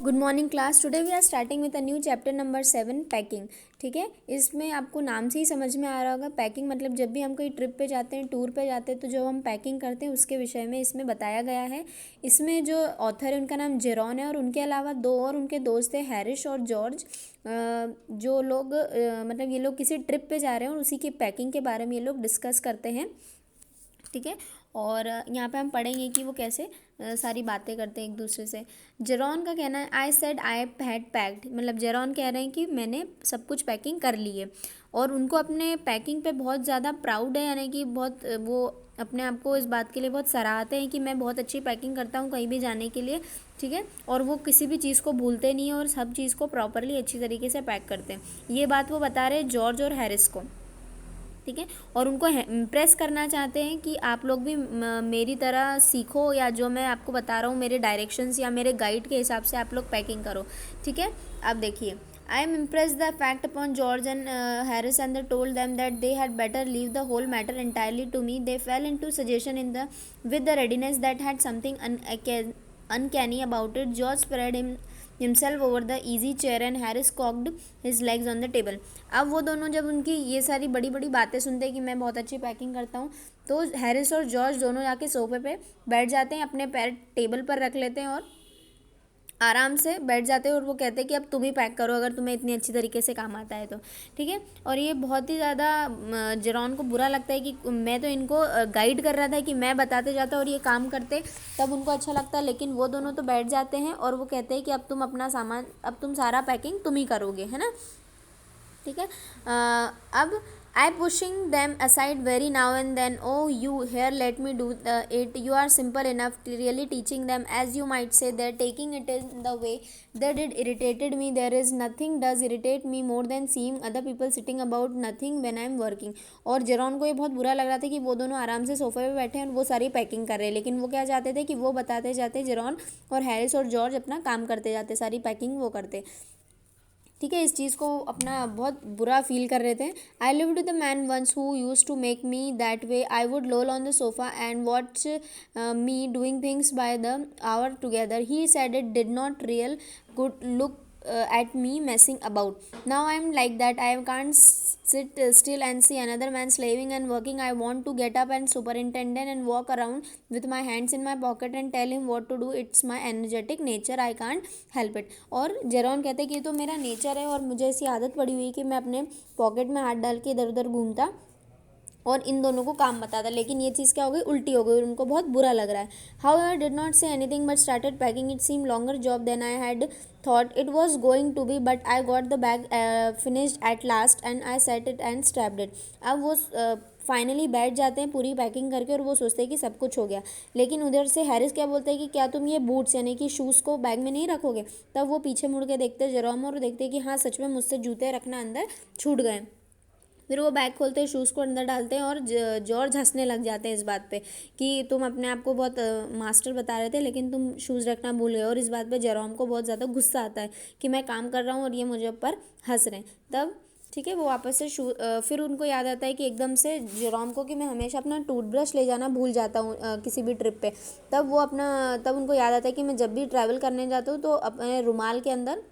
Good morning class. Today we are starting with a new chapter number 7 packing. ठीक है, इसमें आपको नाम से ही समझ में आ रहा होगा। पैकिंग मतलब जब भी हम कोई ट्रिप पे जाते हैं, टूर पे जाते हैं, तो जो हम पैकिंग करते हैं उसके विषय में इसमें बताया गया है। इसमें जो ऑथर है उनका नाम जेरॉन है और उनके अलावा दो और उनके दोस्त हैं, हैरिस और जॉर्ज। जो लोग मतलब ये लोग किसी ट्रिप पे जा रहे हैं और उसी की पैकिंग के बारे में ये लोग डिस्कस करते हैं। ठीक है, और यहाँ पे हम पढ़ेंगे कि वो कैसे सारी बातें करते हैं एक दूसरे से। जेरॉन का कहना है I said I had packed, मतलब जेरॉन कह रहे हैं कि मैंने सब कुछ पैकिंग कर ली है और उनको अपने पैकिंग पे बहुत ज़्यादा प्राउड है, यानी कि बहुत वो अपने आप को इस बात के लिए बहुत सराहते हैं कि मैं बहुत अच्छी पैकिंग करता हूँ कहीं भी जाने के लिए। ठीक है, और वो किसी भी चीज़ को भूलते नहीं हैं और सब चीज़ को प्रॉपरली अच्छी तरीके से पैक करते हैं। ये बात वो बता रहे हैं जॉर्ज और हैरिस को। ठीक है, और उनको इम्प्रेस करना चाहते हैं कि आप लोग भी मेरी तरह सीखो, या जो मैं आपको बता रहा हूँ मेरे डायरेक्शंस या मेरे गाइड के हिसाब से आप लोग पैकिंग करो। ठीक है, अब देखिए, I am impress the fact upon George and Harris and they told them that they had better leave the whole matter entirely to me. They fell into suggestion in the with the readiness that had something uncanny about it. George spread himself over the easy chair and Harris cocked his legs on the table. अब वो दोनों जब उनकी ये सारी बड़ी बड़ी बातें सुनते हैं कि मैं बहुत अच्छी पैकिंग करता हूँ, तो हैरिस और जॉर्ज दोनों जाके सोफे पे बैठ जाते हैं, अपने पैर टेबल पर रख लेते हैं और आराम से बैठ जाते हैं और वो कहते हैं कि अब तुम ही पैक करो अगर तुम्हें इतनी अच्छी तरीके से काम आता है तो। ठीक है, और ये बहुत ही ज़्यादा जेरॉन को बुरा लगता है कि मैं तो इनको गाइड कर रहा था कि मैं बताते जाता और ये काम करते, तब उनको अच्छा लगता है, लेकिन वो दोनों तो बैठ जाते हैं और वो कहते हैं कि अब तुम अपना सामान, अब तुम सारा पैकिंग तुम ही करोगे, है ना। ठीक है, अब I pushing them aside very now and then. Oh, you here, let me do it. You are simple enough, really teaching them, as you might say. They're taking it in the way that it irritated me. There is nothing does irritate me more than seeing other people sitting about nothing when I'm working. और Jeron को ये बहुत बुरा लग रहा था कि वो दोनों आराम से सोफे पे बैठे हैं और वो सारी पैकिंग कर रहे हैं, लेकिन वो क्या चाहते थे कि वो बताते जाते, जेरॉन और हैरिस और जॉर्ज अपना काम करते जाते, सारी पैकिंग वो करते। ठीक है, इस चीज़ को अपना बहुत बुरा फील कर रहे थे। I live to the man once who use to make me that way. I would loll on the sofa and watch me doing things by the hour together. He said it did not real good look at me messing about. Now I'm like that. I can't sit still and see another man slaving and working. I want to get up and superintendent and walk around with my hands in my pocket and tell him what to do. It's my energetic nature. I can't help it. और Jeron कहते कि ये तो मेरा nature है और मुझे ऐसी आदत पड़ी हुई कि मैं अपने पॉकेट में हाथ डाल के इधर उधर घूमता और इन दोनों को काम बताता, लेकिन ये चीज़ क्या हो गई, उल्टी हो गई और उनको बहुत बुरा लग रहा है। How I did not say anything but started packing. It seem longer job than I had thought it was going to be, but I got the bag finished at last and I set it and strapped it. अब वो finally बैठ जाते हैं पूरी packing करके और वो सोचते हैं कि सब कुछ हो गया, लेकिन उधर से हैरिस क्या बोलते हैं कि क्या तुम ये बूट्स यानी कि शूज़ को बैग में नहीं रखोगे। तब वो पीछे मुड़ के देखते हैं जेरोम और देखते हैं कि हाँ सच में मुझसे जूते रखना अंदर छूट गए। फिर वो बैग खोलते हैं, शूज़ को अंदर डालते हैं और जॉर्ज हंसने लग जाते हैं इस बात पे कि तुम अपने आप को बहुत मास्टर बता रहे थे लेकिन तुम शूज़ रखना भूल गए। और इस बात पे जेरोम को बहुत ज़्यादा गुस्सा आता है कि मैं काम कर रहा हूँ और ये मुझे ऊपर हंस रहे हैं। तब ठीक है, वो वापस से फिर उनको याद आता है कि एकदम से जेरोम को कि मैं हमेशा अपना टूथब्रश ले जाना भूल जाता हूँ किसी भी ट्रिप पे। तब उनको याद आता है कि मैं जब भी ट्रैवल करने जाता हूँ तो अपने रुमाल के अंदर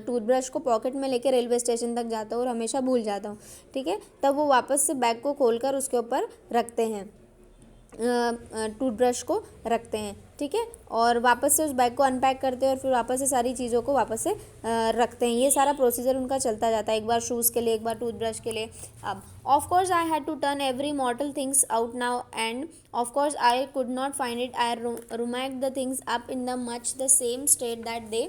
टूथब्रश को पॉकेट में लेके रेलवे स्टेशन तक जाता हूँ और हमेशा भूल जाता हूँ। ठीक है, तब वो वापस से बैग को खोलकर उसके ऊपर रखते हैं, टूथब्रश को रखते हैं। ठीक है, और वापस से उस बैग को अनपैक करते हैं और फिर वापस से सारी चीज़ों को वापस से रखते हैं। ये सारा प्रोसीजर उनका चलता जाता है, एक बार शूज़ के लिए, एक बार टूथब्रश के लिए। अब of course I had to turn every mortal things out now and of course I could not find it. I rummaged the things up in the much the same state that they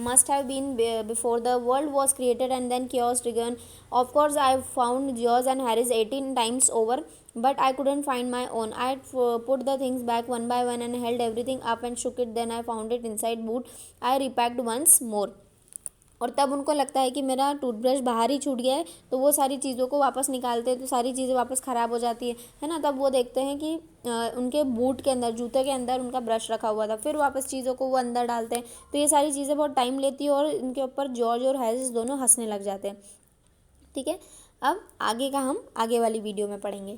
must have been before the world was created and then chaos began. Of course I found George and Harris 18 times over, but I couldn't find my own. I put the things back one by one and held everything up and shook it. Then I found it inside boot. I repacked once more. और तब उनको लगता है कि मेरा toothbrush बाहर ही छूट गया है, तो वो सारी चीज़ों को वापस निकालते हैं तो सारी चीज़ें वापस ख़राब हो जाती है ना। तब वो देखते हैं कि उनके बूट के अंदर, जूते के अंदर उनका ब्रश रखा हुआ था। फिर वापस चीज़ों को वो अंदर डालते हैं, तो ये सारी चीज़ें बहुत टाइम लेती है और इनके ऊपर जॉर्ज और हैरिस दोनों हंसने लग जाते हैं। ठीक है, अब आगे का हम आगे वाली वीडियो में पढ़ेंगे।